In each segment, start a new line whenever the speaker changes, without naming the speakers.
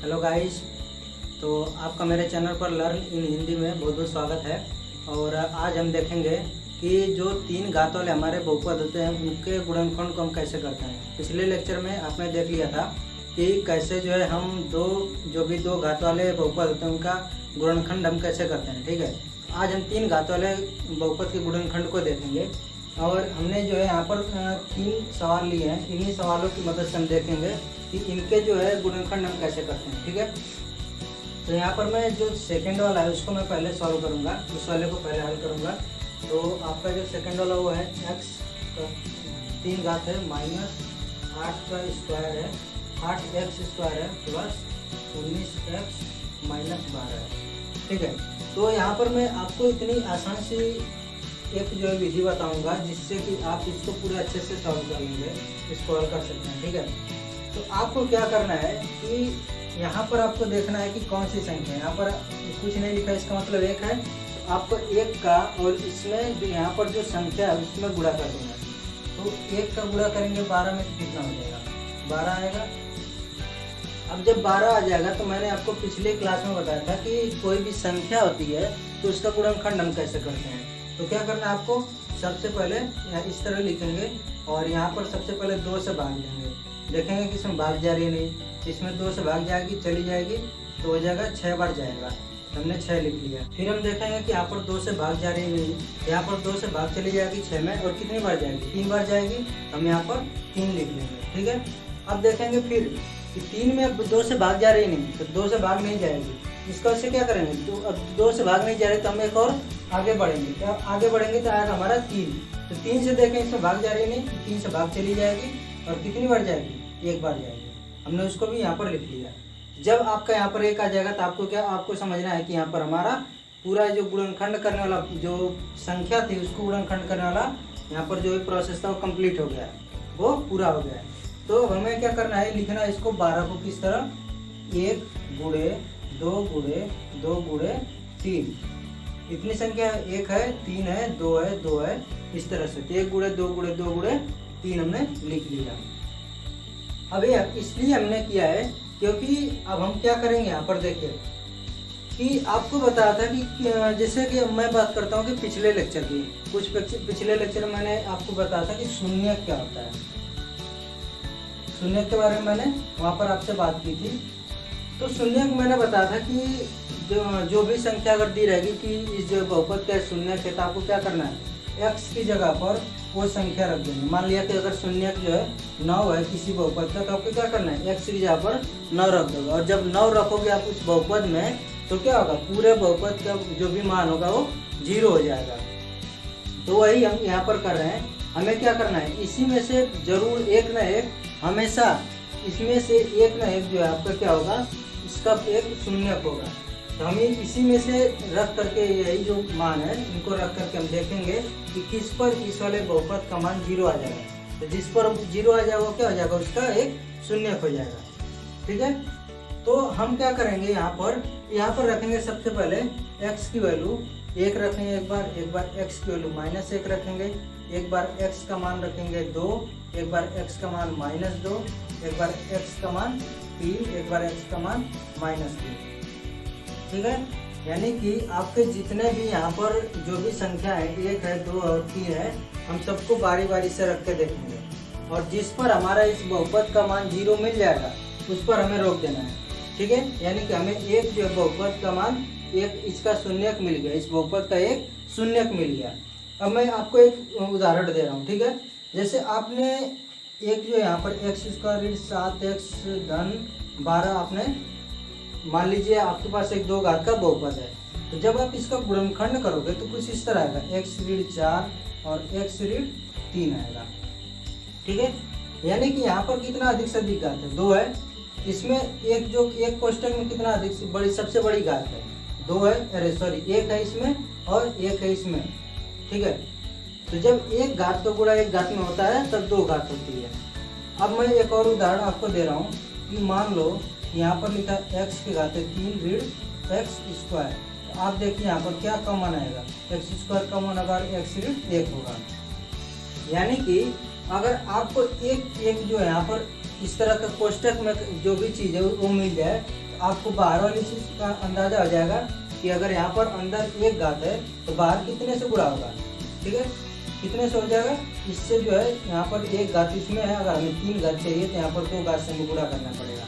Hello guys. तो आपका मेरे चैनल पर लर्न इन हिंदी में बहुत बहुत स्वागत है। और आज हम देखेंगे कि जो तीन घात वाले हमारे बहुपद होते हैं उनके गुणनखंड को हम कैसे करते हैं। पिछले लेक्चर में आपने देख लिया था कि कैसे जो है हम जो भी दो घात वाले बहुपद होते हैं उनका गुणनखंड हम कैसे करते हैं। ठीक है, आज हम तीन घात वाले बहुपद के गुणनखंड को देखेंगे। और हमने जो है यहाँ पर तीन सवाल लिए हैं। इन्हीं सवालों की मदद से हम देखेंगे कि इनके जो है गुणनखंड हम कैसे करते हैं। ठीक है, तो यहाँ पर मैं जो सेकंड वाला है उसको मैं पहले सॉल्व करूँगा, उस वाले को पहले हल करूँगा। तो आपका जो सेकंड वाला वो है x का 3 घात है माइनस 8 का स्क्वायर है, 8x² है प्लस 19x माइनस 12 है। ठीक है, तो यहाँ पर मैं आपको इतनी आसान सी एक जो है विधि बताऊंगा जिससे कि आप इसको पूरे अच्छे से सॉल्व कर लेंगे, इसको हल कर सकते हैं। ठीक है, तो आपको क्या करना है कि यहाँ पर आपको देखना है कि कौन सी संख्या है। यहाँ पर कुछ नहीं लिखा, इसका मतलब एक है। तो आपको एक का और इसमें जो यहाँ पर जो संख्या है उसमें गुणा कर देना। तो एक का गुणा करेंगे 12 में, तो कितना हो जाएगा? 12 आएगा। अब जब 12 आ जाएगा तो मैंने आपको पिछले क्लास में बताया था कि कोई भी संख्या होती है तो उसका गुणनखंड हम कैसे करते हैं। तो क्या करना है आपको, सबसे पहले इस तरह लिखेंगे और यहाँ पर सबसे पहले 2 से भाग देंगे। देखेंगे कि इसमें भाग जा रही है नहीं, इसमें 2 से भाग जाएगी, चली जाएगी तो हो जाएगा 6 बार जाएगा। हमने 6 लिख लिया। फिर हम देखेंगे कि यहाँ पर 2 से भाग जा रही है नहीं, यहाँ पर 2 से भाग चली जाएगी 6 में, और कितनी बार जाएगी? 3 बार जाएगी। हम यहाँ पर 3 लिख लेंगे। ठीक है, अब देखेंगे फिर कि 3 में अब 2 से भाग जा रही नहीं, तो 2 से भाग नहीं जाएगी। इसका से क्या करेंगे? तो अब 2 से भाग नहीं जा रही तो हम एक और आगे बढ़ेंगे। क्या आगे बढ़ेंगे तो आएगा हमारा 3। तो 3 से देखें इसमें भाग जा रही नहीं, तो 3 से भाग चली जाएगी और कितनी बार जाएगी? 1 बार जाएगी। हमने उसको भी यहाँ पर लिख लिया। जब आपका यहाँ पर 1 आ जाएगा तो आपको क्या, आपको समझना है कि यहाँ पर हमारा पूरा जो गुणनखंड करने वाला जो संख्या थी उसको गुणनखंड करने वाला यहाँ पर जो प्रोसेस था वो कंप्लीट हो गया है, वो पूरा हो गया है। तो हमें क्या करना है, लिखना है इसको 12 को किस तरह, 1 गुणे 2 गुणे 2 गुणे 3। इतनी संख्या 1 है, 3 है, 2 है, 2 है, इस तरह से 1 गुणे 2 गुणे 2 गुणे 3 हमने लिख लिया। अभी इसलिए हमने किया है क्योंकि अब हम क्या करेंगे यहाँ पर देखिए कि आपको बताया था कि जैसे कि मैं बात करता हूँ कि पिछले लेक्चर की पिछले लेक्चर में मैंने आपको बताया था कि शून्य क्या होता है। शून्य के बारे में मैंने वहाँ पर आपसे बात की थी। तो शून्य मैंने बताया था कि जो भी संख्या अगर दी रहेगी कि इस जो बहुपद का शून्य है तो आपको क्या करना है, x की जगह पर वो संख्या रख देंगे। मान लिया कि अगर शून्य जो है 9 है किसी बहुपद का, तो आपको क्या करना है, x की जगह पर 9 रख दोगे। और जब 9 रखोगे आप उस बहुपद में तो क्या होगा, पूरे बहुपद का जो भी मान होगा वो 0 हो जाएगा। तो वही हम यहाँ पर कर रहे हैं। हमें क्या करना है, इसी में से जरूर एक ना एक, हमेशा इसमें से एक ना एक जो है आपका क्या होगा, इसका एक शून्य होगा। तो हमें इसी में से रख करके यही जो मान है इनको रख करके हम देखेंगे कि किस पर इस वाले बहुपद का मान 0 आ जाएगा। तो जिस पर 0 आ जाएगा वो क्या हो जाएगा, उसका एक शून्य हो जाएगा। ठीक है, तो हम क्या करेंगे, यहाँ पर रखेंगे सबसे पहले x की वैल्यू 1 रखेंगे, एक बार x की वैल्यू -1 रखेंगे, एक बार x का मान रखेंगे 2, एक बार x का मान -2, एक बार x का मान 3, एक बार x का मान -3। ठीक है, यानी कि आपके जितने भी यहाँ पर जो भी संख्या है 1 है, 2 और 3 है, हम सबको बारी बारी से रख के देखेंगे। और जिस पर हमारा इस बहुपद का मान 0 मिल जाएगा उस पर हमें रोक देना है। ठीक है, यानी कि हमें एक जो बहुपद का मान एक इसका शून्यक मिल गया, इस बहुपद का एक शून्यक मिल गया। अब मैं आपको एक उदाहरण दे रहा हूँ। ठीक है, जैसे आपने एक जो यहाँ पर x² 7x धन 12 आपने मान लीजिए आपके पास एक 2 घात का बहुपद है। तो जब आप इसका गुणनखंड करोगे तो कुछ इस तरह आएगा, x⁻4 और x⁻3 आएगा। ठीक है, यानी कि यहाँ पर कितना अधिक से अधिक घात है, 2 है। इसमें एक कोष्टक में कितना अधिक से बड़ी, सबसे बड़ी घात है 2 है, अरे सॉरी 1 है इसमें और 1 है इसमें। ठीक है, तो जब एक घात तो गुणा एक घात में होता है तब 2 घात होती है। अब मैं एक और उदाहरण आपको दे रहा हूँ कि मान लो यहाँ पर लिखा x की घात है 3 ऋण x²। तो आप देखिए यहाँ पर क्या कॉमन आएगा, x² कॉमन अगर x⁻1 होगा। यानी कि अगर आपको एक जो यहाँ पर इस तरह का कोष्टक में जो भी चीज़ है वो मिल जाए, आपको बाहर वाली चीज का अंदाजा हो जाएगा कि अगर यहाँ पर अंदर एक घात है तो बाहर कितने से गुणा होगा। ठीक है, कितने से हो जाएगा, इससे जो है यहाँ पर एक घात इसमें है, अगर हमें 3 घात चाहिए तो यहाँ पर 2 घात से हमें गुणा करना पड़ेगा।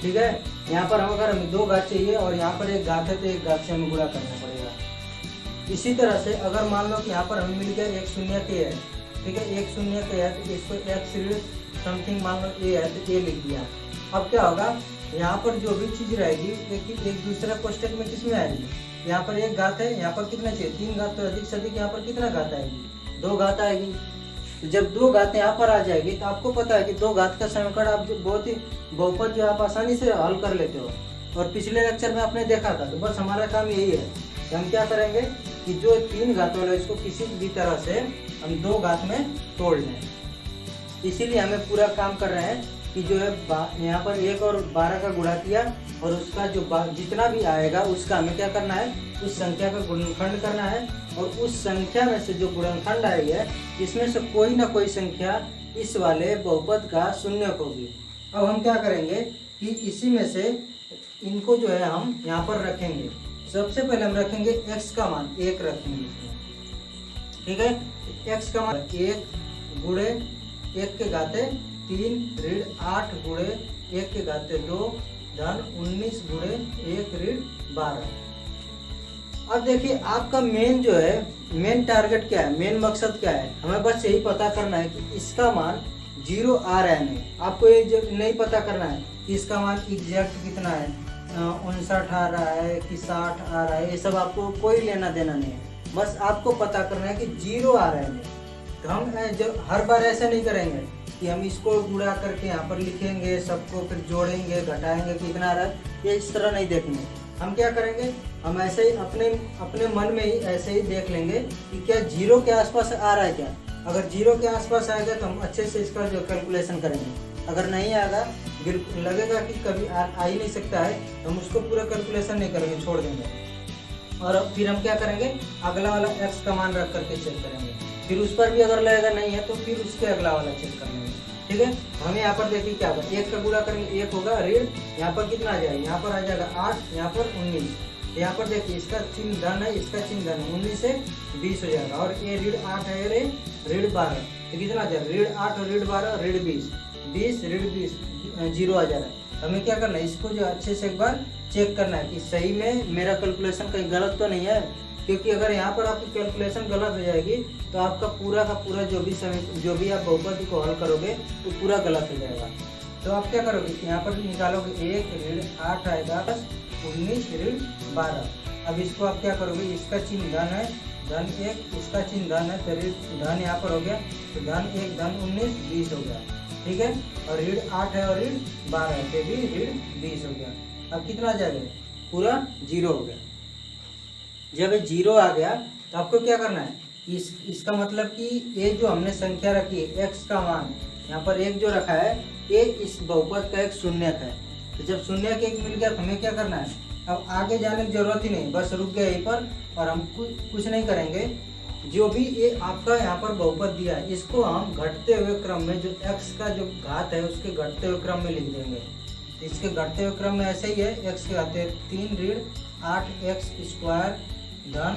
ठीक है, यहाँ पर अगर हमें 2 घात चाहिए और यहाँ पर एक घात है तो एक घात से हमें गुणा करना पड़ेगा। इसी तरह से अगर मान लो कि यहाँ पर हमें मिल गया एक शून्य के है, ठीक है, एक शून्य के है तो इसको एक्स ऋण समथिंग मान लो ए है तो ए लिख दिया। अब क्या होगा, यहाँ पर जो भी चीज रहेगी एक दूसरा कोष्टक में किसमें आएगी, यहाँ पर एक घात है, यहाँ पर कितना चाहिए 3 घात, तो अधिक से अधिक यहाँ पर कितना घात आएगी, 2 घात आएगी। तो जब 2 घात यहाँ पर आ जाएगी तो आपको पता है कि 2 घात का समीकरण आप जो बहुत ही बहुपद जो आप आसानी से हल कर लेते हो, और पिछले लेक्चर में आपने देखा था। तो बस हमारा काम यही है कि हम क्या करेंगे कि जो 3 घात वाला इसको किसी भी तरह से हम 2 घात में तोड़ लें। इसीलिए हमें पूरा काम कर रहे हैं कि जो है यहाँ पर 1 और 12 का गुणा किया और उसका जो जितना भी आएगा उसका हमें क्या करना है, उस संख्या का गुणनखंड करना है, और उस संख्या में से जो गुणनखंड आई है इसमें से कोई ना कोई संख्या इस वाले बहुपद का शून्यक होगी। अब हम क्या करेंगे कि इसी में से इनको जो है हम यहाँ पर रखेंगे। सबसे पहले हम रखेंगे x का मान 1 रखेंगे इसमें। ठीक है, x का मान 1 गुणे 1 के घाते 3 ऋण 8 गुणे 1 के घाते 2 धन 19 गुणे 1 ऋण 12। अब देखिए आपका मेन जो है, मेन टारगेट क्या है, मेन मकसद क्या है, हमें बस यही पता करना है कि इसका मान 0 आ रहा है नहीं। आपको ये जो नहीं पता करना है कि इसका मान एग्जैक्ट कितना है, 59 आ रहा है कि 60 आ रहा है, ये सब आपको कोई लेना देना नहीं है। बस आपको पता करना है कि 0 आ रहा है नहीं। तो हम जो हर बार ऐसा नहीं करेंगे कि हम इसको गुणा करके यहाँ पर लिखेंगे, सबको फिर जोड़ेंगे घटाएंगे कितना आ रहा है, ये इस तरह नहीं देखेंगे। हम क्या करेंगे, हम ऐसे ही अपने मन में ही ऐसे ही देख लेंगे कि क्या 0 के आसपास आ रहा है क्या। अगर 0 के आसपास आएगा तो हम अच्छे से इसका जो कैलकुलेशन करेंगे, अगर नहीं आएगा, बिल्कुल लगेगा कि कभी आ ही नहीं सकता है, तो हम उसको पूरा कैलकुलेशन नहीं करेंगे, छोड़ देंगे। और अब फिर हम क्या करेंगे, अगला वाला x का मान रख करके चेक करेंगे, फिर उस पर भी अगर लगेगा नहीं है तो फिर उसके अगला वाला चेक कर लेंगे। ठीक है, हमें यहाँ पर देखिए क्या होगा, 1 का गुणा करेंगे 1 होगा ऋण, यहाँ पर कितना आ जाएगा, यहाँ पर आ जाएगा 8, यहाँ पर 19। यहाँ पर देखिए इसका चिन्ह धन है, इसका चिन्ह धन है, 19 से 20 हो जाएगा, और ये ऋण 8 है, ऋण 12, तो कितना आ जाएगा, ऋण 8 और ऋण 12 ऋण 20, 20 ऋण 20 0 आ जा रहा है। हमें क्या करना है, इसको जो अच्छे से एक बार चेक करना है कि सही में मेरा कैलकुलेशन कहीं गलत तो नहीं है, क्योंकि अगर यहाँ पर आपकी कैलकुलेशन गलत हो जाएगी तो आपका पूरा का पूरा जो भी आप बहुपद को हल करोगे तो पूरा गलत हो जाएगा। तो आप क्या करोगे, यहाँ पर निकालोगे 1 ऋण 8 आएगा 19 ऋण 12। अब इसको आप क्या करोगे, इसका चिन्ह धन है, धन 1, इसका चिन्ह धन है, तो धन यहाँ पर हो गया, तो धन 1 धन 19 20 हो गया। ठीक है, और ऋण 8 है और ऋण 12 है, तो भी ऋण 20 हो गया। अब कितना आ जाएगा, पूरा 0 हो गया। जब ये 0 आ गया तो आपको क्या करना है, इसका मतलब कि ये जो हमने संख्या रखी है x का मान, यहाँ पर 1 जो रखा है, ये इस बहुपद का एक शून्यक है। तो जब शून्यक 1 मिल गया तो हमें क्या करना है, अब आगे जाने की जरूरत ही नहीं, बस रुक गया यहीं पर, और हम कुछ नहीं करेंगे। जो भी ये आपका यहाँ पर बहुपद दिया है इसको हम घटते हुए क्रम में, जो x का जो घात है उसके घटते हुए क्रम में लिख देंगे। इसके घटते हुए क्रम में ऐसे ही है, x के घाते 3 ऋण 8x स्क्वायर धन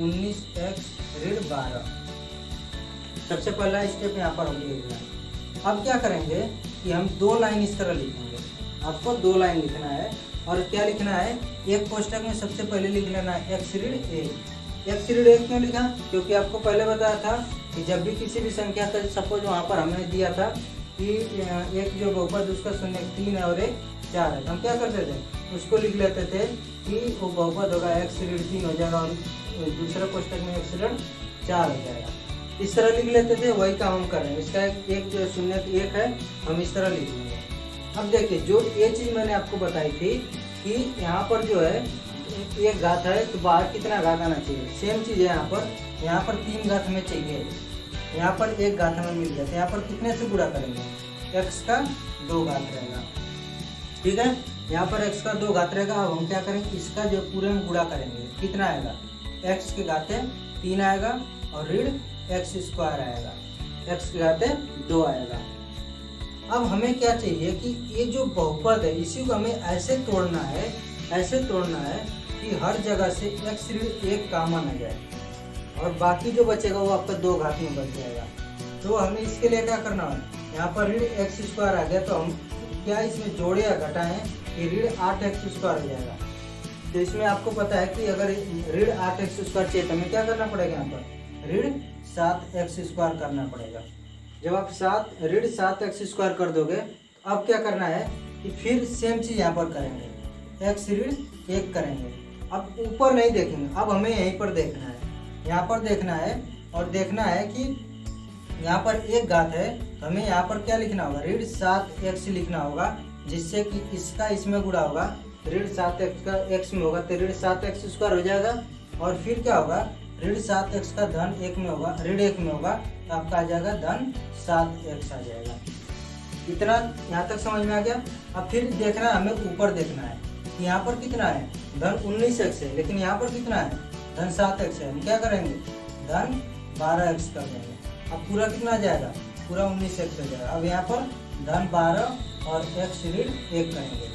19x ऋण 12। सबसे पहला स्टेप यहाँ पर हम लिख रहे हैं। अब क्या करेंगे कि हम 2 लाइन इस तरह लिखेंगे, आपको 2 लाइन लिखना है, और क्या लिखना है, एक कोष्टक में सबसे पहले लिख लेना है x ऋण 1। x ऋण 1 क्यों लिखा, क्योंकि आपको पहले बताया था कि जब भी किसी भी संख्या का, सपोज वहाँ पर हमने दिया था कि एक जो बहुपद उसका शून्य 3 है और 1 4 है, तो हम क्या करते थे, उसको लिख लेते थे कि वो बहुपद होगा x ऋण 3 हो जाएगा, और दूसरा कोष्टक में x ऋण 4 हो जाएगा। इस तरह लिख लेते थे, वही काम हम कर रहे हैं। इसका एक जो शून्य 1 है, हम इस तरह लिख लेंगे। अब देखिए, जो ये चीज़ मैंने आपको बताई थी कि यहाँ पर जो है एक घात है तो बाहर कितना घात आना चाहिए, सेम चीज़ है यहाँ पर 3 घात हमें चाहिए, यहाँ पर 1 घात हमें मिल गया, तो यहाँ पर कितने से गुणा करेंगे, x का 2 घात रहेगा। ठीक है, यहाँ पर x का 2 घात रहेगा। अब हम क्या करेंगे, इसका जो पूरे में गुणा करेंगे, कितना आएगा, x के घाते 3 आएगा और ऋण x स्क्वायर आएगा, x के घाते 2 आएगा। अब हमें क्या चाहिए कि ये जो बहुपद है इसी को हमें ऐसे तोड़ना है कि हर जगह से x ऋण 1 कॉमन आ जाए और बाकी जो बचेगा वो आपका 2 घात में बच जाएगा। तो हमें इसके लिए क्या करना है, यहाँ पर ऋण x स्क्वायर आ गया तो हम क्या इसमें जोड़े या घटाएं कि ऋण 8x स्क्वायर हो जाएगा। तो इसमें आपको पता है कि अगर ऋण 8x स्क्वायर चाहिए तो हमें क्या करना पड़ेगा, यहाँ पर ऋण 7x स्क्वायर करना पड़ेगा। जब आप ऋण 7x स्क्वायर कर दोगे तो अब क्या करना है कि फिर सेम चीज़ यहाँ पर करेंगे, x ऋण 1 करेंगे। अब ऊपर नहीं देखेंगे, अब हमें यहीं पर देखना है, यहाँ पर देखना है और देखना है कि यहाँ पर 1 घात है, हमें यहाँ पर क्या लिखना होगा, ऋण 7x लिखना होगा, जिससे कि इसका इसमें गुणा होगा, ऋण 7x का x में होगा तो ऋण 7x स्क्वायर हो जाएगा। और फिर क्या होगा, ऋण 7x का धन 1 में होगा, ऋण 1 में होगा तो आपका आ जाएगा धन 7x आ जाएगा। इतना यहाँ तक समझ में आ गया। अब फिर देखना है, हमें ऊपर देखना है कि यहाँ पर कितना है, धन 19x है, लेकिन यहाँ पर कितना है, धन 7x है। हम क्या करेंगे, धन 12x कर देंगे। अब पूरा कितना आ जाएगा, पूरा 19x हो जाएगा। अब यहाँ पर धन 12 और x ऋण 1 करेंगे।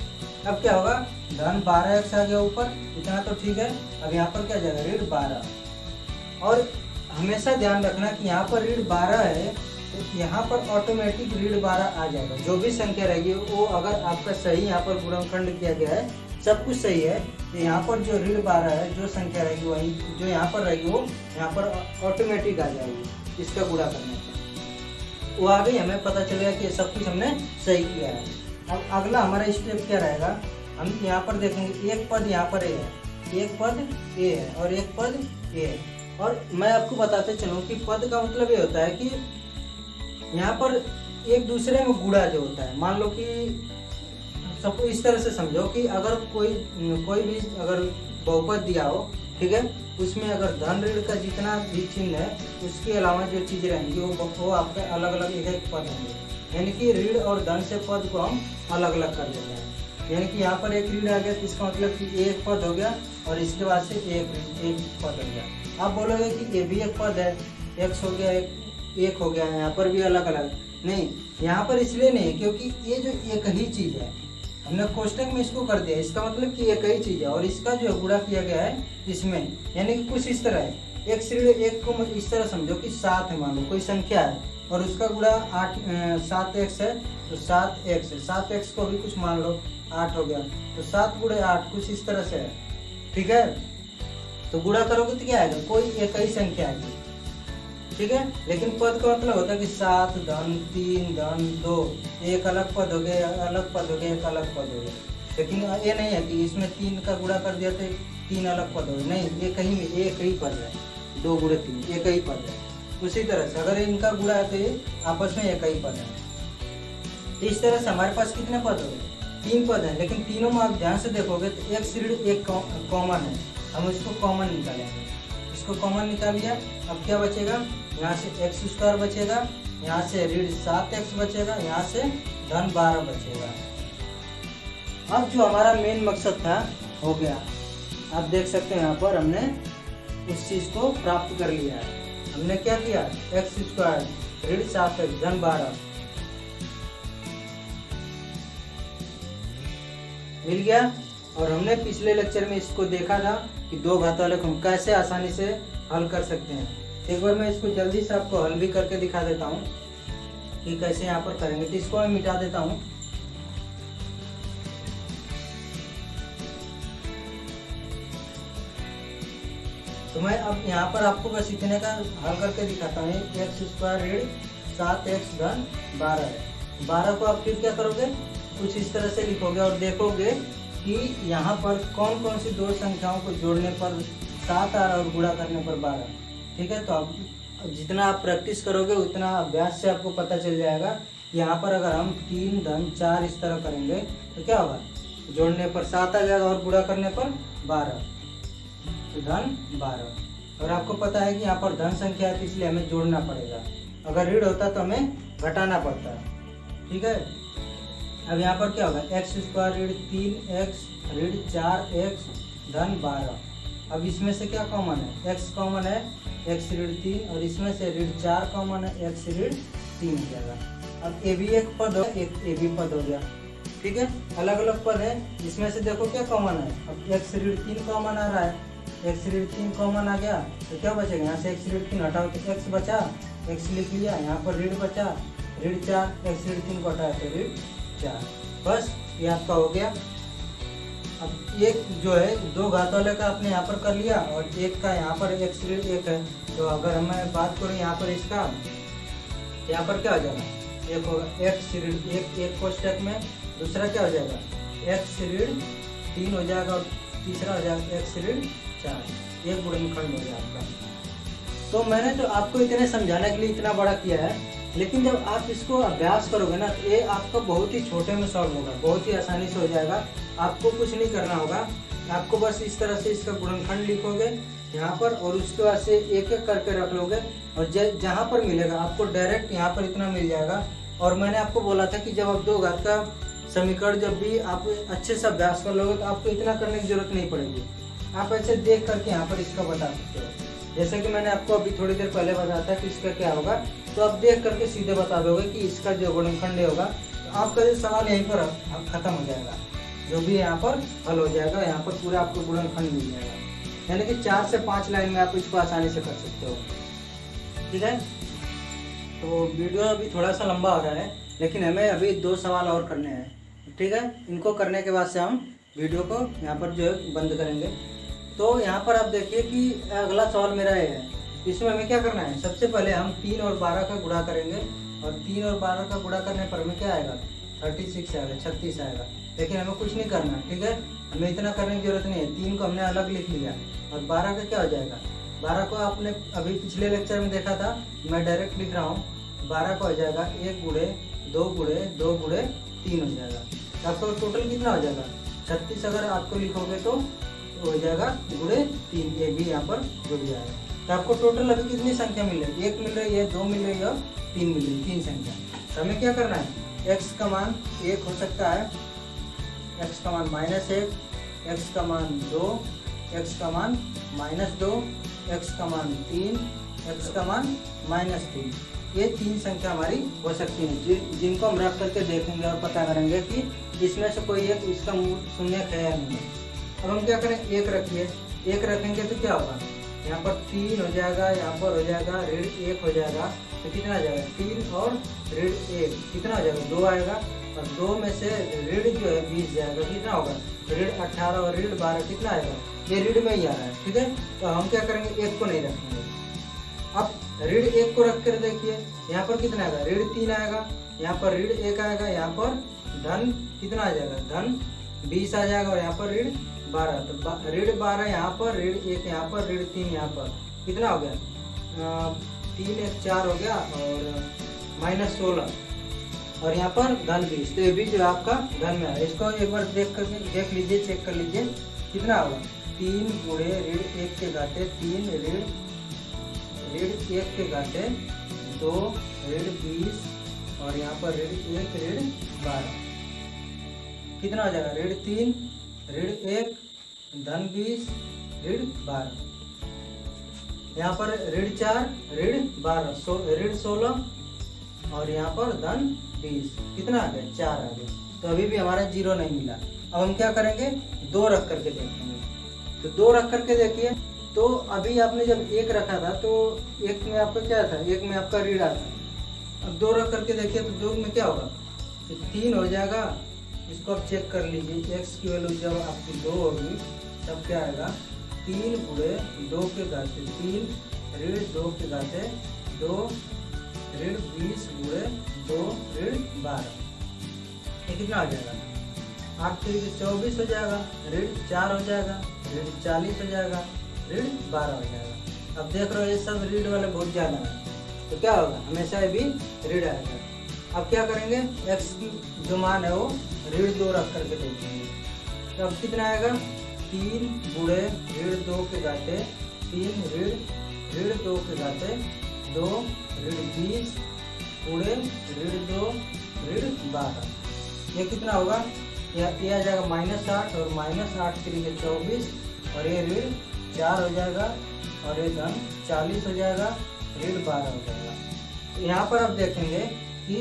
अब क्या होगा, धन 12x आ गया ऊपर, इतना तो ठीक है। अब यहाँ पर क्या जाएगा, ऋण 12। और हमेशा ध्यान रखना कि यहाँ पर ऋण 12 है तो यहाँ पर ऑटोमेटिक ऋण 12 आ जाएगा। जो भी संख्या रहेगी वो अगर आपका सही यहाँ पर गुणनखंड किया गया है, सब कुछ सही है, तो यहाँ पर जो ऋण 12 है, जो संख्या रहेगी वही जो यहाँ पर रहेगी वो यहाँ पर ऑटोमेटिक आ जाएगी इसका गुणा करने पर। वो आ गई, हमें पता चलेगा कि सब कुछ हमने सही किया है। अब अगला हमारा स्टेप क्या रहेगा, हम यहाँ पर देखेंगे एक पद यहाँ पर ए है, एक पद ए है और एक पद ए है। और मैं आपको बताते चलूँ कि पद का मतलब ये होता है कि यहाँ पर एक दूसरे में गुणा जो होता है। मान लो कि सबको इस तरह से समझो कि अगर कोई भी अगर बहुपद दिया हो, ठीक है, उसमें अगर धन ऋण का जितना भी चिन्ह है उसके अलावा जो चीज़ रहेंगी वो आपके अलग अलग एक पद होंगे। यानी कि ऋण और धन से पद को हम अलग अलग कर देते हैं। यानी कि यहाँ पर एक ऋण आ गया तो इसका मतलब कि एक पद हो गया और इसके बाद से एक पद हो गया। आप बोलोगे कि ये भी एक पद है, x हो गया, एक हो गया, यहाँ पर भी अलग अलग नहीं। यहाँ पर इसलिए नहीं क्योंकि ये जो एक ही चीज़ है, हमने कोष्टक में इसको कर दिया, इसका मतलब कि एक ही चीज़ है और इसका जो गुणा किया गया है इसमें, यानी कि कुछ इस तरह है। x ऋण 1 को इस तरह समझो कि 7 है, मान लो कोई संख्या है और उसका गुणा 7x है तो 7x है, 7x को भी कुछ मान लो 8 हो गया तो 7 गुणे 8 कुछ इस तरह से है, ठीक है। तो गुणा करोगे तो क्या आएगा, कोई एक ही संख्या आएगी, ठीक है। लेकिन पद का मतलब होता है कि 7 धन 3 धन 2, एक अलग पद हो गया, अलग पद हो गया, एक अलग पद हो गया। लेकिन ये नहीं है कि इसमें 3 का गुणा कर दिया तो 3 अलग पद हो गए, नहीं, ये कहीं में एक ही पद है, 2 गुणे 3 एक ही पद है। उसी तरह से अगर इनका गुणा है तो ये आपस में एक ही पद है। इस तरह से हमारे पास कितने पद हो गए, 3 पद हैं, लेकिन तीनों में आप ध्यान से देखोगे तो x ऋण 1 कॉमन है, हम इसको कॉमन निकालेंगे। इसको कॉमन निकाल लिया, अब क्या बचेगा, यहाँ से x स्क्वायर बचेगा, यहाँ से ऋण 7x बचेगा, यहाँ से धन 12 बचेगा। अब जो हमारा मेन मकसद था हो गया। आप देख सकते हैं यहाँ पर हमने उस चीज़ को प्राप्त कर लिया है। हमने क्या किया, x स्क्वायर ऋण 7x धन 12 मिल गया। और हमने पिछले लेक्चर में इसको देखा था कि 2 घात वाले को हम कैसे आसानी से हल कर सकते हैं। एक बार मैं इसको जल्दी से आपको हल भी करके दिखा देता हूँ कि कैसे यहाँ पर करेंगे। तो इसको मैं मिटा देता हूँ। तो मैं अब यहाँ पर आपको बस इतने का हल करके दिखाता हूँ। x स्क्वायर ऋण 7x धन 12 है। 12 को आप फिर क्या करोगे, कुछ इस तरह से लिखोगे और देखोगे कि यहाँ पर कौन कौन सी 2 संख्याओं को जोड़ने पर 7 आ रहा और गुणा करने पर 12। ठीक है, तो अब जितना आप प्रैक्टिस करोगे उतना अभ्यास से आपको पता चल जाएगा। यहाँ पर अगर हम 3 धन 4 इस तरह करेंगे तो क्या होगा, जोड़ने पर 7 आ जाएगा और गुणा करने पर 12, तो धन 12। और आपको पता है कि यहाँ पर धन संख्या है तो इसलिए हमें जोड़ना पड़ेगा। अगर ऋण होता तो हमें घटाना पड़ता है। ठीक है, अब यहाँ पर क्या होगा, x स्क्वायर ऋण 3x ऋण 4x धन 12। अब इसमें से क्या कॉमन है, x कॉमन है, x ऋण 3, और इसमें से ऋण 4 कॉमन है, x ऋण 3 हो जाएगा। अब ए भी एक पद हो, एक ए भी पद हो गया, ठीक है। अलग अलग पद है, इसमें से देखो क्या कॉमन है। अब x ऋण 3 कॉमन आ रहा है, x ऋण 3 कॉमन आ गया तो क्या बचेगा, यहाँ से x ऋण 3 हटाओ तो x बचा, x लिख लिया, यहाँ पर ऋण बचा ऋण 4, x ऋण 3 को हटाया तो ऋण 4, बस ये आपका हो गया। अब एक जो है 2 घात वाले का आपने यहाँ पर कर लिया और एक का यहाँ पर x ऋण 1 है, तो अगर मैं बात करूँ यहाँ पर इसका, यहाँ पर क्या हो जाएगा, एक होगा x ऋण 1 एक कोष्टक में, दूसरा क्या हो जाएगा x ऋण 3 हो जाएगा और तीसरा हो जाएगा x ऋण 4, एक गुणनखंड हो जाएगा आपका। तो मैंने तो आपको इतने समझाने के लिए इतना बड़ा किया है, लेकिन जब आप इसको अभ्यास करोगे ना तो ये आपका बहुत ही छोटे में सॉल्व होगा, बहुत ही आसानी से हो जाएगा। आपको कुछ नहीं करना होगा, आपको बस इस तरह से इसका गुणनखंड लिखोगे यहाँ पर और उसके बाद से एक एक करके रख लोगे और जहाँ पर मिलेगा आपको डायरेक्ट यहाँ पर इतना मिल जाएगा। और मैंने आपको बोला था कि जब आप 2 घात का समीकरण जब भी आप अच्छे से अभ्यास कर लोगे तो आपको इतना करने की जरूरत नहीं पड़ेगी, आप ऐसे देख करके यहाँ पर इसका बता सकते हो। जैसे कि मैंने आपको अभी थोड़ी देर पहले बताया था कि इसका क्या होगा, तो आप देख करके सीधे बता दोगे कि इसका जो गुणनखंड होगा, तो आपका जो सवाल यहीं पर खत्म हो जाएगा, जो भी यहाँ पर हल हो जाएगा, यहाँ पर पूरा आपको गुणनखंड मिल जाएगा। यानी कि 4 से 5 लाइन में आप इसको आसानी से कर सकते हो, ठीक है। तो वीडियो अभी थोड़ा सा लंबा हो रहा है, लेकिन हमें अभी 2 सवाल और करने हैं, ठीक है। इनको करने के बाद से हम वीडियो को यहाँ पर जो है बंद करेंगे। तो यहाँ पर आप देखिए कि अगला सवाल मेरा ये है, इसमें हमें क्या करना है, सबसे पहले हम 3 और 12 का गुणा करेंगे और 3 और 12 का गुणा करने पर हमें क्या आएगा 36 आएगा, 36 आएगा। लेकिन हमें कुछ नहीं करना, ठीक है, हमें इतना करने की जरूरत नहीं है। 3 को हमने अलग लिख लिया और 12 का क्या हो जाएगा, 12 को आपने अभी पिछले लेक्चर में देखा था, मैं डायरेक्ट लिख रहा हूँ। 12 का हो जाएगा 1 गुणे 2 गुणे 2 गुणे 3 हो जाएगा, तो आपका टोटल कितना हो जाएगा 36। अगर आपको लिखोगे तो हो जाएगा गुणे 3, ये भी यहाँ पर जुड़ जाएगा। तो आपको टोटल अभी कितनी संख्या मिल रही है, 1 मिल रही है, 2 मिल रही है और 3 मिल रही है, 3 संख्या। तो हमें क्या करना है, x का मान 1 हो सकता है, x का मान -1, x का मान 2, x का मान -2, x का मान 3, x का मान -3, ये 3 संख्या हमारी हो सकती है, जिनको हम रख करके देखेंगे और पता करेंगे कि इसमें से कोई एक इसका शून्य है या नहीं। अब हम क्या करें, 1 रखिए, 1 रखेंगे तो क्या होगा, यहाँ पर 3 हो जाएगा, यहाँ पर हो जाएगा ऋण 1 हो जाएगा, तो कितना आ जाएगा 3 और ऋण 1 कितना हो जाएगा 2 आएगा, और 2 में से ऋण जो है 20 जाएगा, कितना होगा ऋण 18 और ऋण 12 कितना आएगा, ये ऋण में ही आ रहा है, ठीक है। तो हम क्या करेंगे, 1 को नहीं रखेंगे। अब ऋण 1 को रख कर देखिए, यहाँ पर कितना आएगा ऋण 3 आएगा, यहाँ पर ऋण 1 आएगा, यहाँ पर धन कितना आ जाएगा धन 20 आ जाएगा और यहाँ पर ऋण 12, तो ऋण 12 यहाँ पर, ऋण 1 यहाँ पर, ऋण 3 यहाँ पर, कितना हो गया 3 1 4 हो गया और -16 और यहाँ पर धन 20, तो ये भी जो आपका धन में है। इसको एक बार देख लीजिए, चेक कर लीजिए कितना होगा, 3 गुणे ऋण 1 के घाटे 3 ऋण 1 के घाटे 2 ऋण 20 और यहाँ पर ऋण 1 ऋण 12 कितना हो जाएगा ऋण 3 ऋण 1 धन 20 ऋण 12, यहाँ पर ऋण 4 ऋण 12 ऋण 16 और यहाँ पर धन 20 कितना आ गया 4 आ गया। तो अभी भी हमारा 0 नहीं मिला। अब हम क्या करेंगे, 2 रख करके देखेंगे। तो 2 रख करके देखिए, तो अभी आपने जब 1 रखा था तो 1 में आपका क्या था, 1 में आपका ऋण आता। अब 2 रख करके देखिए तो 2 में क्या होगा, 3 हो जाएगा। इसको आप चेक कर लीजिए, x की वैल्यू जब आपकी 2 होगी तब क्या आएगा, 3 गुणे 2 के घाते 3 ऋण 2 के घाते 2 ऋण 20 गुणे 2 ऋण 12, ये कितना हो जाएगा 8 3 24 हो जाएगा, ऋण 4 हो जाएगा, ऋण 40 हो जाएगा, ऋण 12 हो जाएगा। अब देख रहे हो ये सब ऋण वाले बहुत ज़्यादा है, तो क्या होगा हमेशा ये भी ऋण आएगा। अब क्या करेंगे, x की जो मान है वो ऋण 2 रख करके देखेंगे, तो अब कितना आएगा 3 गुणे ऋण 2 के घाते 3 ऋण 2 के घाते 2 ऋण 20 गुणे ऋण 2 ऋण 12, ये कितना होगा, यह आ जाएगा -8 और -8 3 के 24 और ये ऋण 4 हो जाएगा और ये धन 40 हो जाएगा, ऋण 12 हो जाएगा। तो यहाँ पर आप देखेंगे कि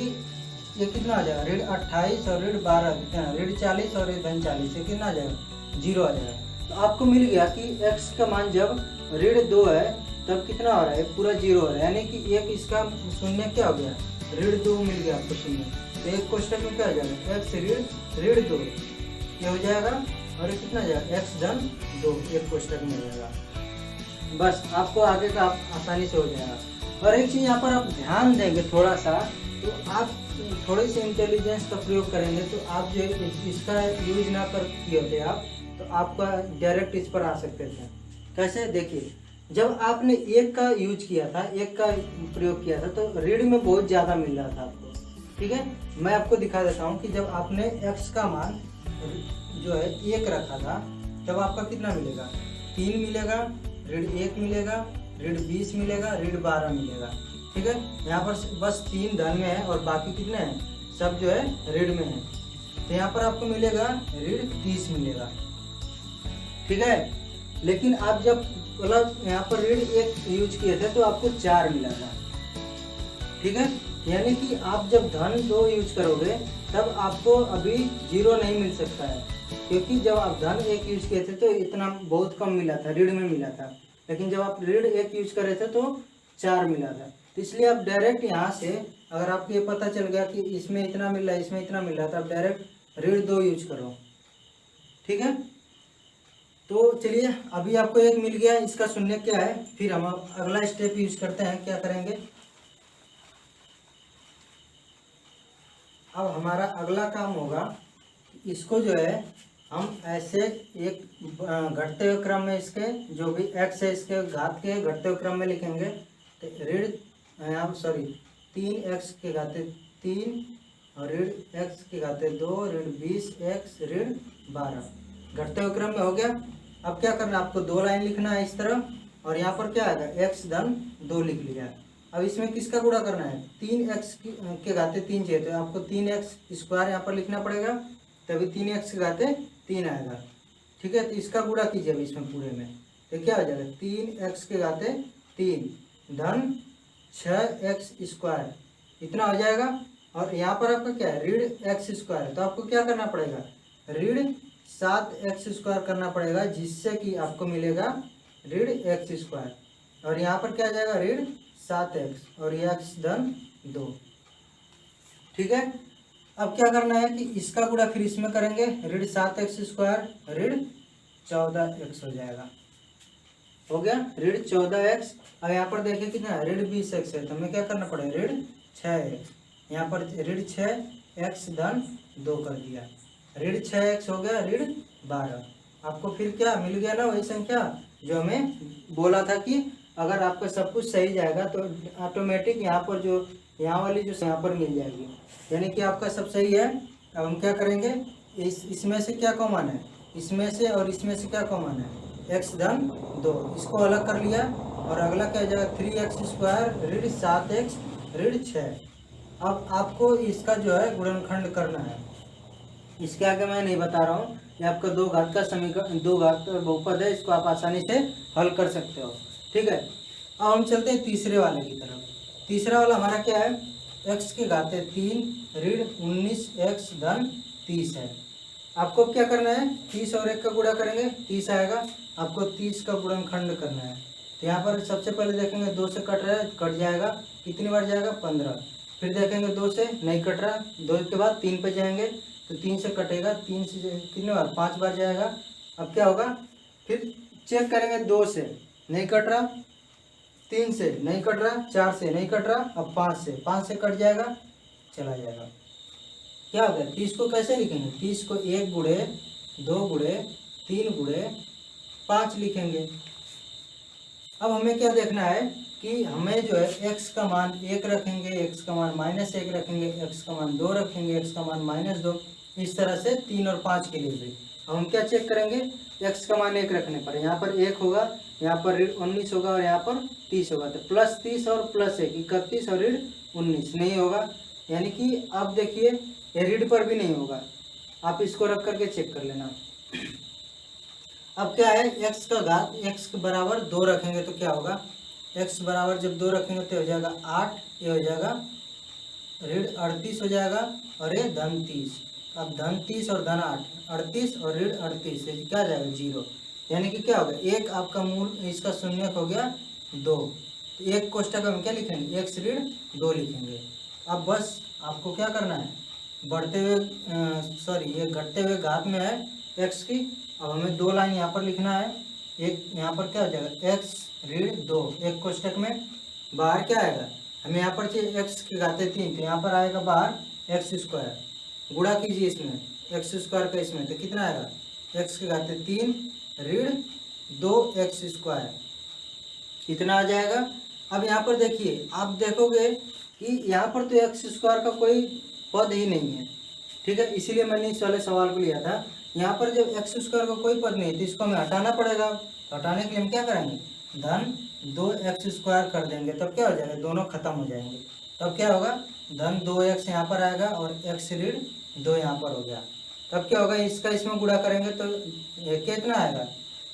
ये कितना आ जाएगा, ऋण 28 और ऋण 12 कितना, ऋण 40 और धन 40, ये कितना आ जाएगा, 0 आ जाएगा। तो आपको मिल गया कि x का मान जब ऋण 2 है तब कितना हो रहा है, पूरा 0 हो रहा है, यानी कि एक इसका शून्य क्या हो गया, ऋण 2 मिल गया आपको शून्य। तो एक कोष्टक में क्या हो जाएगा, x ऋण 2 ये हो जाएगा, और ये कितना जाएगा, x धन 2 एक कोष्टक में जाएगा। बस आपको आगे का आसानी से हो जाएगा। और एक चीज यहाँ पर आप ध्यान देंगे थोड़ा सा, तो आप थोड़े से इंटेलिजेंस का प्रयोग करेंगे, तो आप जो इसका यूज ना कर किए होते आप, तो आपका डायरेक्ट इस पर आ सकते थे। कैसे, देखिए, जब आपने एक का यूज किया था, एक का प्रयोग किया था, तो ऋण में बहुत ज़्यादा मिल रहा था आपको। ठीक है, मैं आपको दिखा देता हूँ कि जब आपने x का मान जो है 1 रखा था, तब आपका कितना मिलेगा, 3 मिलेगा, ऋण 1 मिलेगा, ऋण 20 मिलेगा, ऋण 12 मिलेगा। ठीक है, यहाँ पर बस 3 धन में है और बाकी कितने हैं, सब जो है ऋण में है। तो यहाँ पर आपको मिलेगा ऋण 30 मिलेगा। ठीक है, लेकिन आप जब मतलब यहाँ पर ऋण 1 यूज किए थे तो आपको 4 मिला था। ठीक है, यानी कि आप जब धन 2 यूज करोगे तब आपको अभी 0 नहीं मिल सकता है, क्योंकि जब आप धन 1 यूज किए थे तो इतना बहुत कम मिला था, ऋण में मिला था। लेकिन जब आप ऋण 1 यूज कर रहे थे तो 4 मिला था। तो इसलिए आप डायरेक्ट यहाँ से, अगर आपको ये पता चल गया कि इसमें इतना मिल रहा है, इसमें इतना मिल रहा है, तो आप डायरेक्ट ऋण 2 यूज करो। ठीक है, तो चलिए अभी आपको एक मिल गया, इसका शून्य क्या है, फिर हम अगला स्टेप यूज करते हैं। क्या करेंगे, अब हमारा अगला काम होगा, इसको जो है हम ऐसे एक घटते हुए क्रम में, इसके जो भी x है इसके घात के घटते हुए क्रम में लिखेंगे। तो ऋण 3x के घाते 3 और ऋण x के घाते 2, ऋण 20x ऋण 12 घटते हुए क्रम में हो गया। अब क्या करना है, आपको 2 लाइन लिखना है इस तरह, और यहाँ पर क्या आएगा, x धन 2 लिख लिया। अब इसमें किसका गुणा करना है, 3x के घाते 3 चाहिए, तो आपको 3x स्क्वायर यहाँ पर लिखना पड़ेगा, तभी 3x के घाते 3 आएगा। ठीक है, तो इसका गुणा कीजिए अब इसमें पूरे में, तो क्या हो जाएगा, 3x के घाते 3 धन 6x स्क्वायर, इतना हो जाएगा। और यहाँ पर आपका क्या है, ऋण x स्क्वायर, तो आपको क्या करना पड़ेगा, ऋण 7x स्क्वायर करना पड़ेगा, जिससे कि आपको मिलेगा ऋण x स्क्वायर। और यहाँ पर क्या आ जाएगा, ऋण 7x और ये x धन 2। ठीक है, अब क्या करना है कि इसका गुणा फिर इसमें करेंगे, ऋण 7x स्क्वायर ऋण 14x हो जाएगा। हो गया ऋण 14x। अब यहाँ पर देखिए कितना है, ऋण 20x है, तो हमें क्या करना पड़ेगा, ऋण 6x, यहाँ पर ऋण 6x धन 2 कर दिया, ऋण 6x हो गया ऋण 12। आपको फिर क्या मिल गया ना, वही संख्या जो हमें बोला था कि अगर आपका सब कुछ सही जाएगा तो ऑटोमेटिक यहाँ पर जो यहाँ वाली जो यहाँ पर मिल जाएगी, यानी कि आपका सब सही है। अब हम क्या करेंगे, इसमें से क्या कॉमन है, इसमें से और इसमें से क्या कॉमन है, x धन 2, इसको अलग कर लिया। और अगला क्या जाएगा, 3x स्क्वायर ऋण 7x ऋण 6। अब आपको इसका जो है गुणनखंड करना है, इसके आगे मैं नहीं बता रहा हूँ, ये आपका 2 घात का समीकरण, 2 घात बहुपद है, इसको आप आसानी से हल कर सकते हो। ठीक है, अब हम चलते हैं तीसरे वाले की तरफ। तीसरा वाला हमारा क्या है, x के घाते 3 ऋण 19x धन 30 है। आपको क्या करना है, 30 और 1 का गुणा करेंगे 30 आएगा, आपको 30 का गुणनखंड करना है। तो यहाँ पर सबसे पहले देखेंगे 2 से कट रहा है, कट जाएगा, कितनी बार जाएगा, 15। फिर देखेंगे 2 से नहीं कट रहा, 2 के बाद 3 पे जाएंगे, तो 3 से कटेगा, 3 से कितनी बार, 5 बार जाएगा। अब क्या होगा, फिर चेक करेंगे, 2 से नहीं कट रहा, 3 से नहीं कट रहा, 4 से नहीं कट रहा, अब 5 से कट जाएगा, चला जाएगा। क्या होगा, 30 को कैसे लिखेंगे, 30 को 1 गुणे 2 गुणे 3 गुणे 5 लिखेंगे। अब हमें क्या देखना है कि हमें जो है x का मान 1 रखेंगे, x का मान -1 रखेंगे, x का मान 2 रखेंगे, x का मान -2, इस तरह से 3 और 5 के लिए भी। अब हम क्या चेक करेंगे, x का मान 1 रखने पर यहाँ पर 1 होगा, यहाँ पर ऋण 19 होगा और यहाँ पर 30 होगा, तो +30 और +1 31 और ऋण 19 नहीं होगा, यानी कि आप देखिए ये ऋण पर भी नहीं होगा, आप इसको रख करके चेक कर लेना। अब क्या है, x का घात x के बराबर 2 रखेंगे तो क्या होगा, x बराबर जब 2 रखेंगे तो हो जाएगा 8, ये हो जाएगा ऋण 38 हो जाएगा और ये धन 30। अब धन 30 और धन 8, 38 और ऋण 38 से क्या जाएगा 0। यानी कि क्या होगा, एक आपका मूल इसका शून्यक हो गया 2। तो एक कोष्टक में क्या लिखेंगे, x ऋण 2 लिखेंगे। अब बस आपको क्या करना है, बढ़ते हुए ये घटते हुए घात में है x की। अब हमें 2 लाइन यहाँ पर लिखना है। एक यहाँ पर क्या हो जाएगा x ऋण 2, एक कोष्टक में बाहर क्या आएगा, हमें यहाँ पर चाहिए x की घातें 3, तो यहाँ पर आएगा बाहर x स्क्वायर। गुणा कीजिए इसमें x स्क्वायर का इसमें, तो कितना आएगा x की घातें 3 ऋण 2x स्क्वायर, इतना आ जाएगा। अब यहाँ पर देखिए, आप देखोगे कि यहाँ पर तो x स्क्वायर का कोई पद ही नहीं है, ठीक है, इसीलिए मैंने इस वाले सवाल को लिया था। यहाँ पर जब x स्क्वायर का कोई पद नहीं है तो इसको हमें हटाना पड़ेगा। तो हटाने के लिए हम क्या करेंगे, धन 2x स्क्वायर कर देंगे, तब क्या हो जाएगा, दोनों खत्म हो जाएंगे। तब क्या होगा, धन 2x यहाँ पर आएगा और x ऋण 2 यहाँ पर हो गया। तब क्या होगा, इसका इसमें गुणा करेंगे तो कितना आएगा,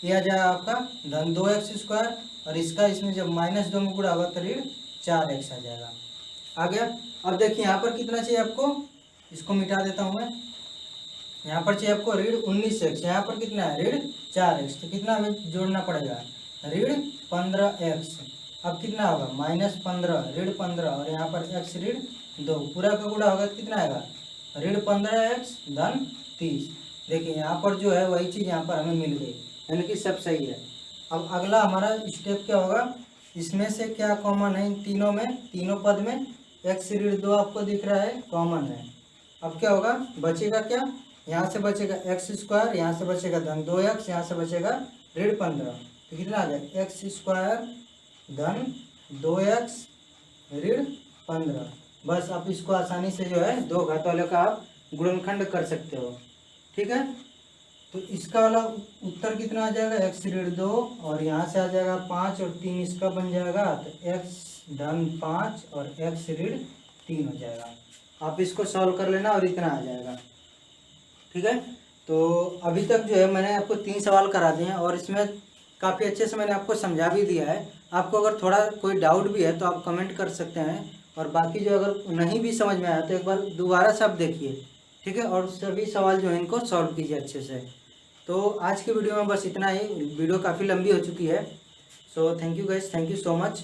यह आ जाएगा आपका धन 2x स्क्वायर, और इसका इसमें जब -2 में गुणा होगा तो ऋण 4x आ जाएगा। आ गया। अब देखिए यहाँ पर कितना चाहिए आपको, इसको मिटा देता हूँ मैं। यहाँ पर चाहिए आपको ऋण 19x, यहाँ पर कितना है ऋण 4x, तो कितना हमें जोड़ना पड़ेगा, ऋण 15x। अब कितना होगा -15 ऋण 15, और यहाँ पर x ऋण 2, पूरा का गुणा होगा तो कितना आएगा, ऋण 15x धन 30। देखिए यहाँ पर जो है वही चीज़ यहाँ पर हमें मिल गई, यानी कि सब सही है। अब अगला हमारा स्टेप क्या होगा, इसमें से क्या कॉमन है, इन तीनों में, तीनों पद में x ऋण 2 आपको दिख रहा है कॉमन है। अब क्या होगा, बचेगा क्या, यहाँ से बचेगा x स्क्वायर, यहाँ से बचेगा धन 2x, यहाँ से बचेगा ऋण 15, तो कितना आ जाएगा x स्क्वायर धन 2x ऋण 15। बस आप इसको आसानी से जो है दो घात वाले का आप गुणनखंड कर सकते हो, ठीक है। तो इसका वाला उत्तर कितना आ जाएगा, x ऋण 2, और यहाँ से आ जाएगा 5 और 3 इसका बन जाएगा, तो x धन 5 और x ऋण 3 हो जाएगा। आप इसको सॉल्व कर लेना और इतना आ जाएगा, ठीक है। तो अभी तक जो है मैंने आपको 3 सवाल करा दिए हैं, और इसमें काफ़ी अच्छे से मैंने आपको समझा भी दिया है। आपको अगर थोड़ा कोई डाउट भी है तो आप कमेंट कर सकते हैं, और बाकी जो अगर नहीं भी समझ में आया तो एक बार दोबारा सब देखिए, ठीक है, और सभी सवाल जो है इनको सॉल्व कीजिए अच्छे से। तो आज की वीडियो में बस इतना ही, वीडियो काफ़ी लंबी हो चुकी है। So thank you guys, thank you so much.